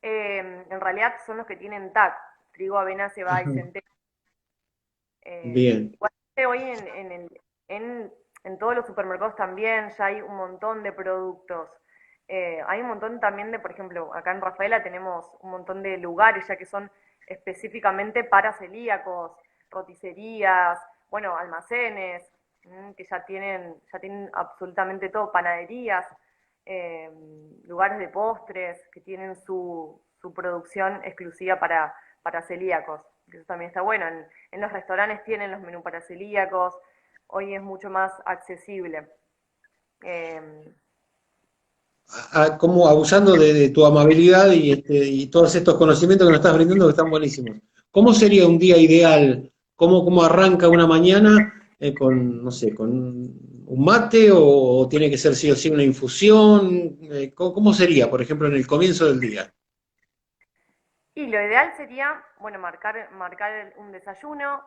En realidad son los que tienen TAC, trigo, avena, cebada y Ajá, centeno. bien. Igualmente hoy en todos los supermercados también ya hay un montón de productos. Hay un montón también de, por ejemplo, acá en Rafaela tenemos un montón de lugares ya que son específicamente para celíacos, roticerías, bueno, almacenes, que ya tienen absolutamente todo, panaderías, eh, lugares de postres que tienen su producción exclusiva para celíacos. Eso también está bueno. En los restaurantes tienen los menús para celíacos, hoy es mucho más accesible. Eh, Como abusando de tu amabilidad y todos estos conocimientos que nos estás brindando que están buenísimos. ¿Cómo sería un día ideal? ¿Cómo arranca una mañana con, no sé, con un mate o tiene que ser sí o sí una infusión? ¿Cómo sería, por ejemplo, en el comienzo del día? y lo ideal sería, bueno, marcar un desayuno,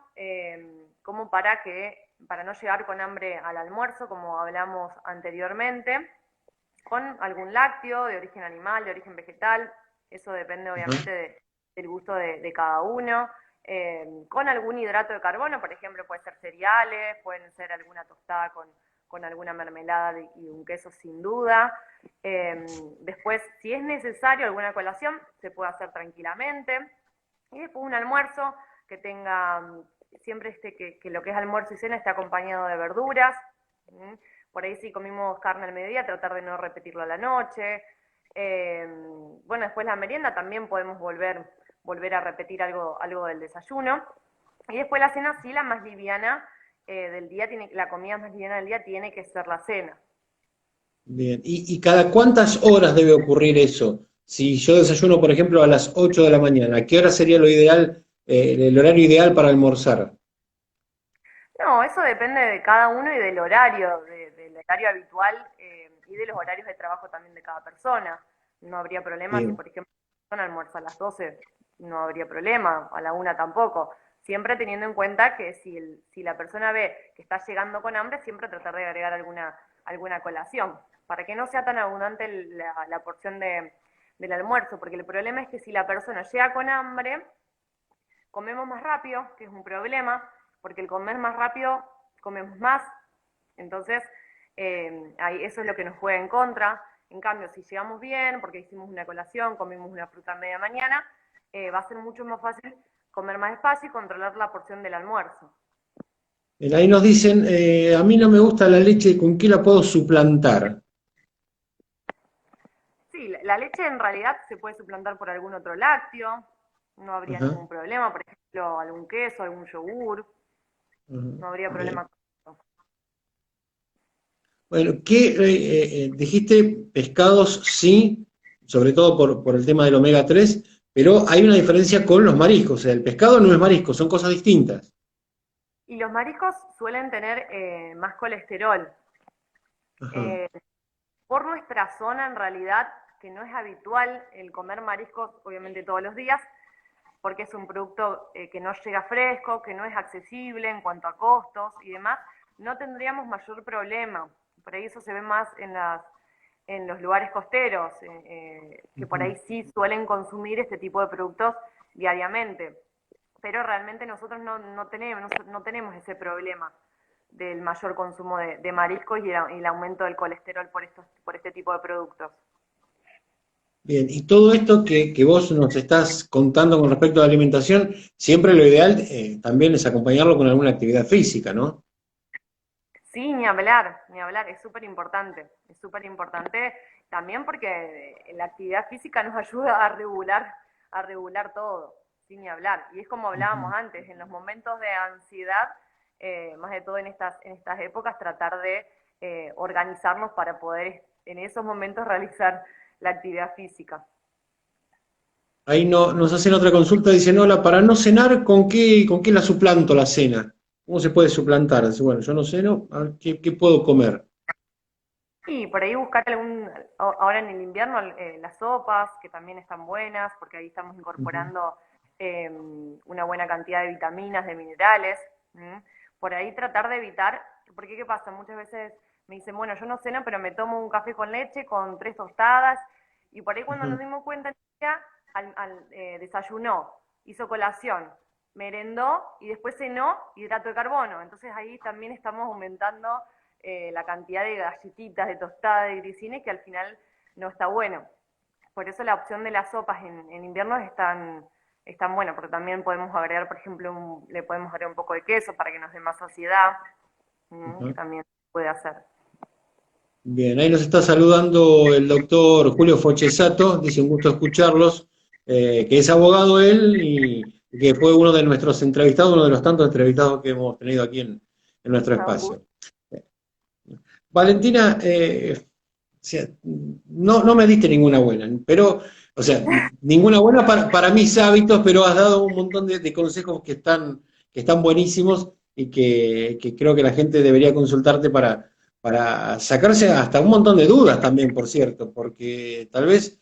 como para no llegar con hambre al almuerzo, como hablamos anteriormente, con algún lácteo de origen animal, de origen vegetal, eso depende Ajá. obviamente del gusto de cada uno, con algún hidrato de carbono, por ejemplo, puede ser cereales, pueden ser alguna tostada con alguna mermelada y un queso sin duda. Después, si es necesario alguna colación, se puede hacer tranquilamente. Y después un almuerzo que tenga, siempre que lo que es almuerzo y cena esté acompañado de verduras. ¿Mm? Por ahí si comimos carne al mediodía, tratar de no repetirlo a la noche. Eh, bueno, después la merienda también podemos volver a repetir algo del desayuno. Y después la cena, sí, la más liviana del día, la comida más liviana del día tiene que ser la cena. Bien. ¿Y cada cuántas horas debe ocurrir eso? Si yo desayuno, por ejemplo, a las 8 de la mañana, ¿a qué hora sería lo ideal, el horario ideal para almorzar? No, eso depende de cada uno y del horario, del horario habitual, y de los horarios de trabajo también de cada persona. No habría problema si, Bien. por ejemplo, una persona almuerza a las 12, no habría problema, a la 1 tampoco. Siempre teniendo en cuenta que si la persona ve que está llegando con hambre, siempre tratar de agregar alguna colación, para que no sea tan abundante la porción del almuerzo, porque el problema es que si la persona llega con hambre, comemos más rápido, que es un problema, porque el comer más rápido comemos más, entonces ahí eso es lo que nos juega en contra. En cambio, si llegamos bien, porque hicimos una colación, comimos una fruta a media mañana, va a ser mucho más fácil comer más despacio y controlar la porción del almuerzo. Ahí nos dicen, a mí no me gusta la leche, ¿con qué la puedo suplantar? Sí, la leche en realidad se puede suplantar por algún otro lácteo, no habría Ajá, ningún problema, por ejemplo, algún queso, algún yogur, ajá, no habría bien. problema con eso. Bueno, ¿qué dijiste? Pescados sí, sobre todo por el tema del omega 3, pero hay una diferencia con los mariscos. O sea, el pescado no es marisco, son cosas distintas. Y los mariscos suelen tener más colesterol. Ajá. Eh, por nuestra zona, en realidad, que no es habitual el comer mariscos, obviamente todos los días, porque es un producto que no llega fresco, que no es accesible en cuanto a costos y demás, no tendríamos mayor problema. Por ahí eso se ve más en los lugares costeros, que por Ujú. ahí sí suelen consumir este tipo de productos diariamente. Pero realmente nosotros no tenemos ese problema del mayor consumo de mariscos y el aumento del colesterol por este tipo de productos. Bien, y todo esto que vos nos estás contando con respecto a la alimentación, siempre lo ideal también es acompañarlo con alguna actividad física, ¿no? Sí, ni hablar, es súper importante también porque la actividad física nos ayuda a regular todo, sin ni hablar. Y es como hablábamos antes, en los momentos de ansiedad, más de todo en estas épocas, tratar de organizarnos para poder en esos momentos realizar la actividad física. Ahí nos hacen otra consulta, dicen, hola, para no cenar, con qué la suplanto la cena? ¿Cómo se puede suplantar? Dice, bueno, yo no ceno, a ver, qué puedo comer? Y por ahí buscar ahora en el invierno, las sopas, que también están buenas, porque ahí estamos Ujú, incorporando una buena cantidad de vitaminas, de minerales. Por ahí tratar de evitar, porque ¿qué pasa? Muchas veces me dicen, bueno, yo no ceno, pero me tomo un café con leche con 3 tostadas, y por ahí cuando nos ujú. dimos cuenta, ya desayunó, hizo colación, merendó y después cenó hidrato de carbono. Entonces ahí también estamos aumentando la cantidad de galletitas, de tostadas, de glicines, que al final no está bueno. Por eso la opción de las sopas en invierno es tan buena, porque también podemos agregar, por ejemplo, le podemos agregar un poco de queso para que nos dé más saciedad, que Ajá. también se puede hacer. Bien, ahí nos está saludando el doctor Julio Fochesato, dice un gusto escucharlos, que es abogado él y que fue uno de nuestros entrevistados, uno de los tantos entrevistados que hemos tenido aquí en nuestro Un gusto. espacio. Valentina, o sea, no me diste ninguna buena, pero, o sea, ninguna buena para mis hábitos, pero has dado un montón de consejos que están buenísimos y que creo que la gente debería consultarte para sacarse hasta un montón de dudas también, por cierto, porque tal vez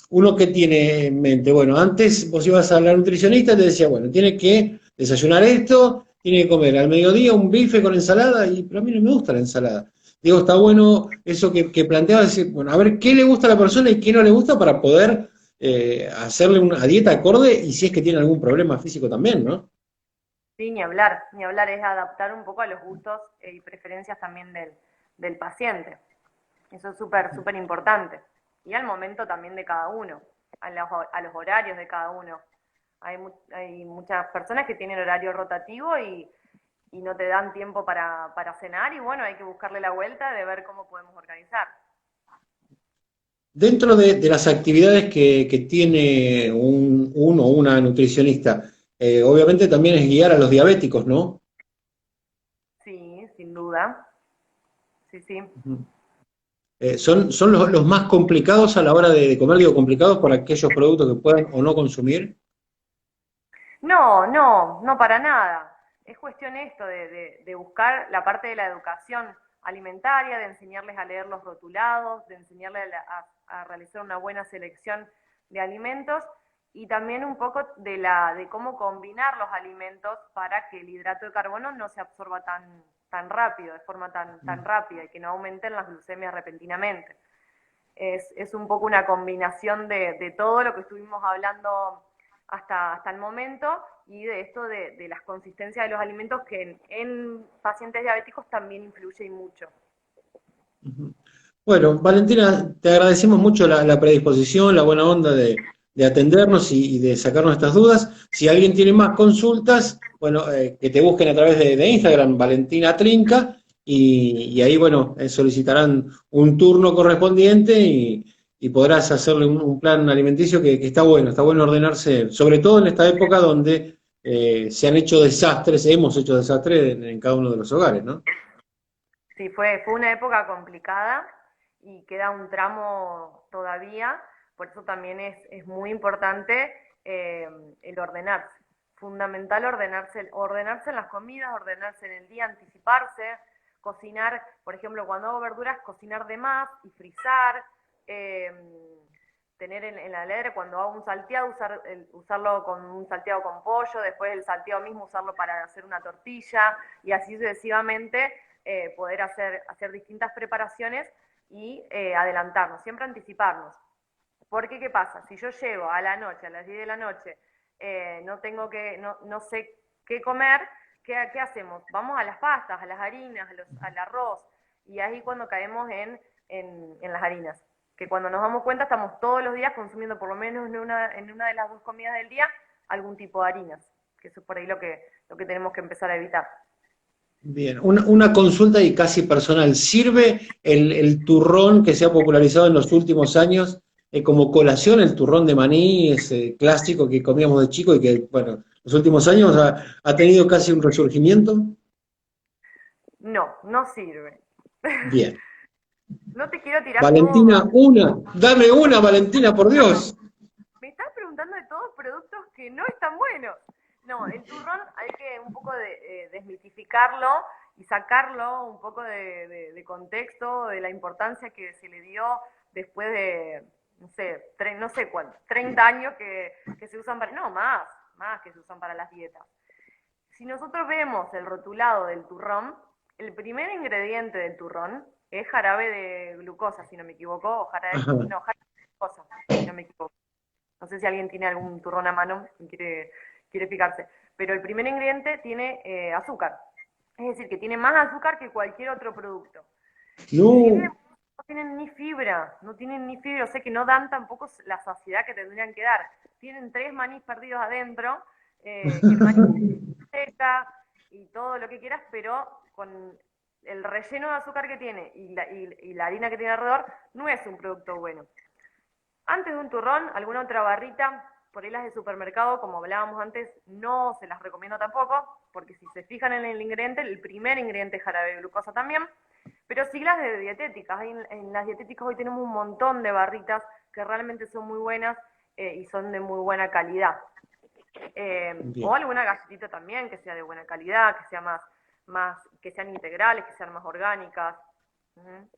uno que tiene en mente, bueno, antes vos ibas a la nutricionista y te decía, bueno, tiene que desayunar esto, tiene que comer al mediodía un bife con ensalada, pero a mí no me gusta la ensalada. Digo, está bueno eso que planteaba, decir, bueno, a ver qué le gusta a la persona y qué no le gusta para poder hacerle una dieta acorde y si es que tiene algún problema físico también, ¿no? Sí, ni hablar, es adaptar un poco a los gustos y preferencias también del paciente. Eso es súper importante. Y al momento también de cada uno, a los horarios de cada uno. Hay muchas personas que tienen horario rotativo y no te dan tiempo para cenar y bueno, hay que buscarle la vuelta de ver cómo podemos organizar. Dentro de las actividades que tiene uno o una nutricionista, obviamente también es guiar a los diabéticos, ¿no? Sí, sin duda. Sí, sí. Son los más complicados a la hora de comer, digo, complicados por aquellos productos que puedan o no consumir. No para nada. Es cuestión esto de buscar la parte de la educación alimentaria, de enseñarles a leer los rotulados, de enseñarles a realizar una buena selección de alimentos y también un poco de cómo combinar los alimentos para que el hidrato de carbono no se absorba tan rápido, de forma tan rápida y que no aumenten las glucemias repentinamente. Es un poco una combinación de todo lo que estuvimos hablando hasta el momento y de esto de las consistencias de los alimentos que en pacientes diabéticos también influye mucho. Bueno, Valentina, te agradecemos mucho la predisposición, la buena onda de atendernos y de sacarnos estas dudas. Si alguien tiene más consultas, bueno, que te busquen a través de Instagram, Valentina Trinca, y ahí, bueno, solicitarán un turno correspondiente y podrás hacerle un plan alimenticio que está bueno ordenarse, sobre todo en esta época donde se han hecho desastres, hemos hecho desastres en cada uno de los hogares, ¿no? Sí, fue una época complicada y queda un tramo todavía, por eso también es muy importante eh, el ordenarse. Fundamental ordenarse en las comidas, ordenarse en el día, anticiparse, cocinar, por ejemplo, cuando hago verduras, cocinar de más y frizar, eh, tener en la heladera cuando hago un salteado, usarlo con un salteado con pollo, después el salteado mismo usarlo para hacer una tortilla y así sucesivamente poder hacer distintas preparaciones y adelantarnos, siempre anticiparnos. Porque, ¿qué pasa? Si yo llego a la noche, a las 10 de la noche, no sé qué comer, ¿qué hacemos? Vamos a las pastas, a las harinas, al arroz, y ahí cuando caemos en las harinas, que cuando nos damos cuenta estamos todos los días consumiendo por lo menos en una de las dos comidas del día algún tipo de harinas, que eso es por ahí lo que tenemos que empezar a evitar. Bien, una consulta y casi personal. ¿Sirve el turrón que se ha popularizado en los últimos años como colación, el turrón de maní, ese clásico que comíamos de chico y que, bueno, los últimos años ha tenido casi un resurgimiento? No, no sirve. Bien. No te quiero tirar todo. Valentina, dame una, Valentina, por Dios. Me estás preguntando de todos productos que no están buenos. No, el turrón hay que un poco desmitificarlo y sacarlo un poco de contexto, de la importancia que se le dio después de, no sé cuánto, 30 años que se usan para, no, más que se usan para las dietas. Si nosotros vemos el rotulado del turrón, el primer ingrediente del turrón es jarabe de glucosa, si no me equivoco, o jarabe, Ajá. no, jarabe de glucosa, si no me equivoco. No sé si alguien tiene algún turrón a mano y quiere fijarse. Pero el primer ingrediente tiene azúcar. Es decir, que tiene más azúcar que cualquier otro producto. Y si bien No. no tienen ni fibra, o sea que no dan tampoco la saciedad que tendrían que dar. Tienen 3 manís perdidos adentro, y el maní seca y todo lo que quieras, pero con el relleno de azúcar que tiene y la harina que tiene alrededor, no es un producto bueno. Antes de un turrón, alguna otra barrita, por ahí las de supermercado, como hablábamos antes, no se las recomiendo tampoco, porque si se fijan en el ingrediente, el primer ingrediente es jarabe de glucosa también, pero sí las de dietéticas. En las dietéticas hoy tenemos un montón de barritas que realmente son muy buenas y son de muy buena calidad. O Bien. alguna galletita también que sea de buena calidad, que sea que sean integrales, que sean más orgánicas. Uh-huh.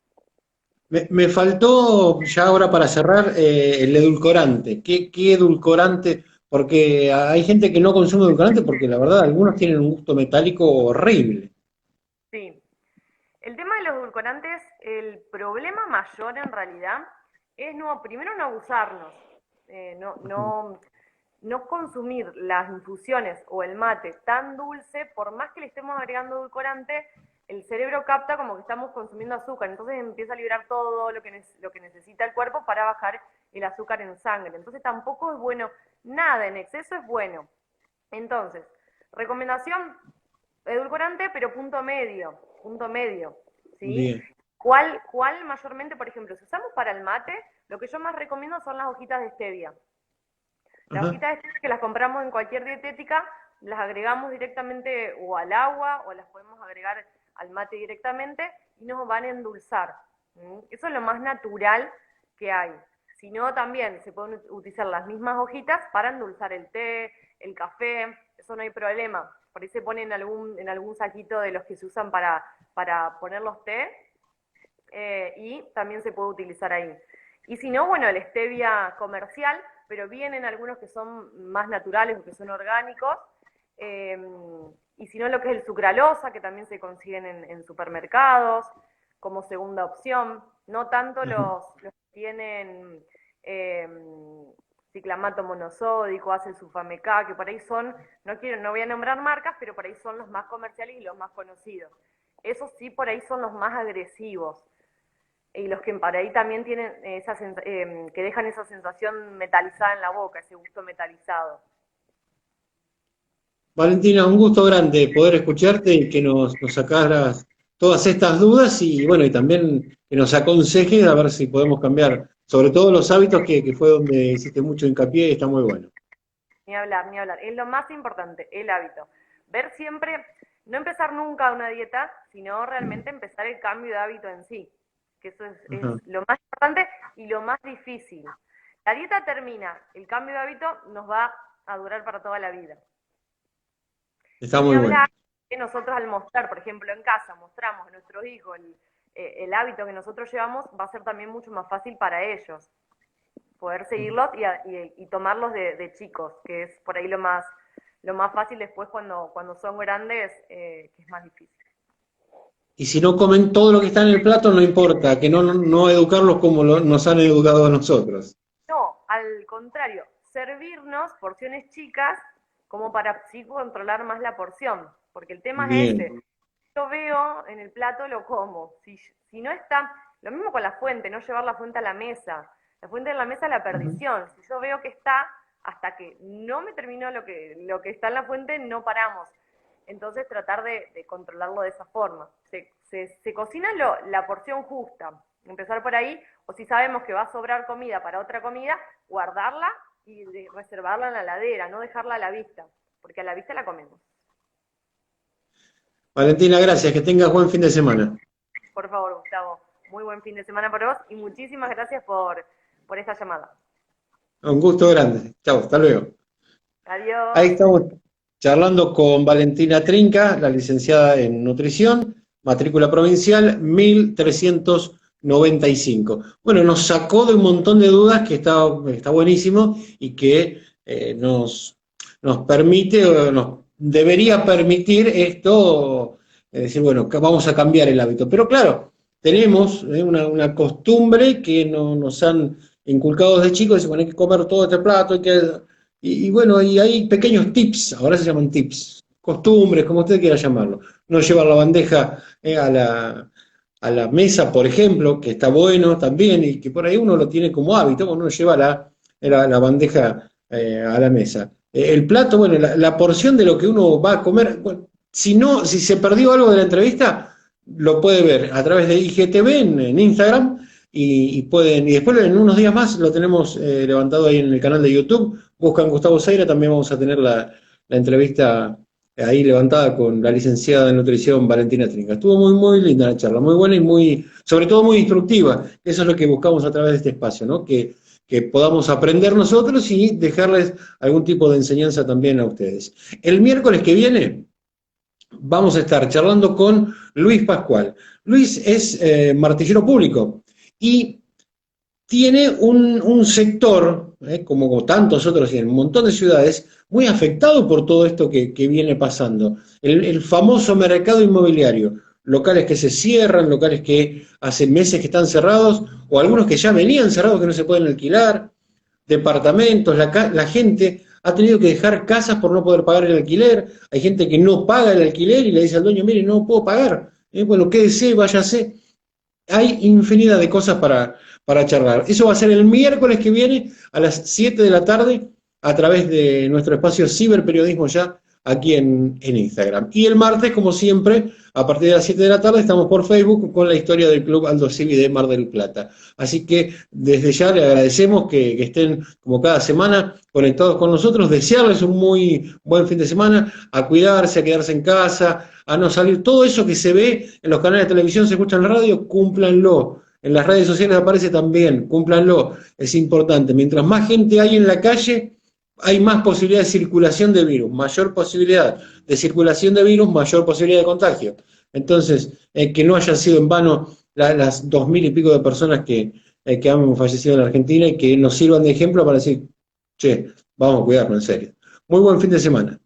Me faltó, ya ahora para cerrar, el edulcorante. ¿Qué edulcorante? Porque hay gente que no consume edulcorante porque la verdad algunos tienen un gusto metálico horrible. Sí. El tema de los edulcorantes, el problema mayor en realidad es primero no abusarnos, no consumir las infusiones o el mate tan dulce, por más que le estemos agregando edulcorante, el cerebro capta como que estamos consumiendo azúcar, entonces empieza a liberar todo lo que necesita el cuerpo para bajar el azúcar en sangre. Entonces tampoco es bueno, nada en exceso es bueno. Entonces, recomendación, edulcorante, pero punto medio, ¿sí? Bien. ¿Cuál mayormente, por ejemplo, si usamos para el mate, lo que yo más recomiendo son las hojitas de stevia. Las Ajá. hojitas de stevia que las compramos en cualquier dietética, las agregamos directamente o al agua o las podemos agregar al mate directamente y nos van a endulzar. ¿Mm? Eso es lo más natural que hay. Si no, también se pueden utilizar las mismas hojitas para endulzar el té, el café, eso no hay problema. Por ahí se pone en algún saquito de los que se usan para poner los té, y también se puede utilizar ahí. Y si no, bueno, el stevia comercial, pero vienen algunos que son más naturales o que son orgánicos, eh, y si no, lo que es el sucralosa, que también se consiguen en supermercados, como segunda opción, no tanto Ajá. los que tienen eh, ciclamato monosódico, hace el sulfamecá, que por ahí son, no voy a nombrar marcas, pero por ahí son los más comerciales y los más conocidos. Esos sí, por ahí son los más agresivos y los que por ahí también tienen que dejan esa sensación metalizada en la boca, ese gusto metalizado. Valentina, un gusto grande poder escucharte y que nos sacaras todas estas dudas y bueno, y también que nos aconsejes a ver si podemos cambiar, sobre todo los hábitos que fue donde hiciste mucho hincapié y está muy bueno. Ni hablar, ni hablar. Es lo más importante, el hábito. Ver siempre, no empezar nunca una dieta, sino realmente empezar el cambio de hábito en sí. Que eso es Ajá. lo más importante y lo más difícil. La dieta termina, el cambio de hábito nos va a durar para toda la vida. Está Y ni muy bueno. hablar que nosotros al mostrar, por ejemplo, en casa, mostramos a nuestros hijos el hábito que nosotros llevamos, va a ser también mucho más fácil para ellos poder seguirlos y tomarlos de chicos, que es por ahí lo más fácil después cuando son grandes, que es más difícil. Y si no comen todo lo que está en el plato, no importa, que no educarlos como nos han educado a nosotros. No, al contrario, servirnos porciones chicas como para sí controlar más la porción, porque el tema es Bien. ese. Yo veo en el plato, lo como. Si no está, lo mismo con la fuente, no llevar la fuente a la mesa. La fuente en la mesa es la Ujú. perdición. Si yo veo que está, hasta que no me termino lo que está en la fuente, no paramos. Entonces tratar de controlarlo de esa forma. Se cocina la porción justa, empezar por ahí, o si sabemos que va a sobrar comida para otra comida, guardarla y reservarla en la heladera, no dejarla a la vista, porque a la vista la comemos. Valentina, gracias, que tengas buen fin de semana. Por favor, Gustavo, muy buen fin de semana para vos y muchísimas gracias por esta llamada. Un gusto grande. Chao, hasta luego. Ahí Adiós. estamos charlando con Valentina Trinca, la licenciada en nutrición, matrícula provincial 1395. Bueno, nos sacó de un montón de dudas que está buenísimo y que nos permite, o nos debería permitir esto, decir, bueno, que vamos a cambiar el hábito. Pero claro, tenemos una costumbre que nos han inculcado desde chicos, decir, bueno, hay que comer todo este plato, hay que y bueno, y hay pequeños tips, ahora se llaman tips, costumbres, como usted quiera llamarlo. No llevar la bandeja a la mesa, por ejemplo, que está bueno también, y que por ahí uno lo tiene como hábito, uno lleva la bandeja a la mesa. El plato, bueno, la porción de lo que uno va a comer, bueno, si se perdió algo de la entrevista, lo puede ver a través de IGTV en Instagram, y después en unos días más lo tenemos levantado ahí en el canal de YouTube. Buscan Gustavo Zaira, también vamos a tener la entrevista ahí levantada con la licenciada en nutrición Valentina Trinca. Estuvo muy linda la charla, muy buena y sobre todo muy instructiva. Eso es lo que buscamos a través de este espacio, ¿no? Que podamos aprender nosotros y dejarles algún tipo de enseñanza también a ustedes. El miércoles que viene vamos a estar charlando con Luis Pascual. Luis es martillero público y tiene un sector, como tantos otros en un montón de ciudades, muy afectado por todo esto que viene pasando. El famoso mercado inmobiliario, locales que se cierran, locales que hace meses que están cerrados, o algunos que ya venían cerrados que no se pueden alquilar, departamentos, la gente ha tenido que dejar casas por no poder pagar el alquiler, hay gente que no paga el alquiler y le dice al dueño, mire, no puedo pagar, bueno, quédese, váyase. Hay infinidad de cosas para charlar. Eso va a ser el miércoles que viene a las 7 de la tarde a través de nuestro espacio Ciberperiodismo ya aquí en Instagram. Y el martes, como siempre, a partir de las 7 de la tarde estamos por Facebook con la historia del Club Aldo Civi de Mar del Plata. Así que desde ya le agradecemos que estén como cada semana conectados con nosotros, desearles un muy buen fin de semana, a cuidarse, a quedarse en casa, a no salir. Todo eso que se ve en los canales de televisión, se escucha en la radio, cúmplanlo. En las redes sociales aparece también, cúmplanlo. Es importante. Mientras más gente hay en la calle, hay más posibilidad de circulación de virus. Mayor posibilidad de circulación de virus, mayor posibilidad de contagio. Entonces, que no hayan sido en vano las 2000 y pico de personas que han fallecido en la Argentina y que nos sirvan de ejemplo para decir, che, vamos a cuidarnos en serio. Muy buen fin de semana.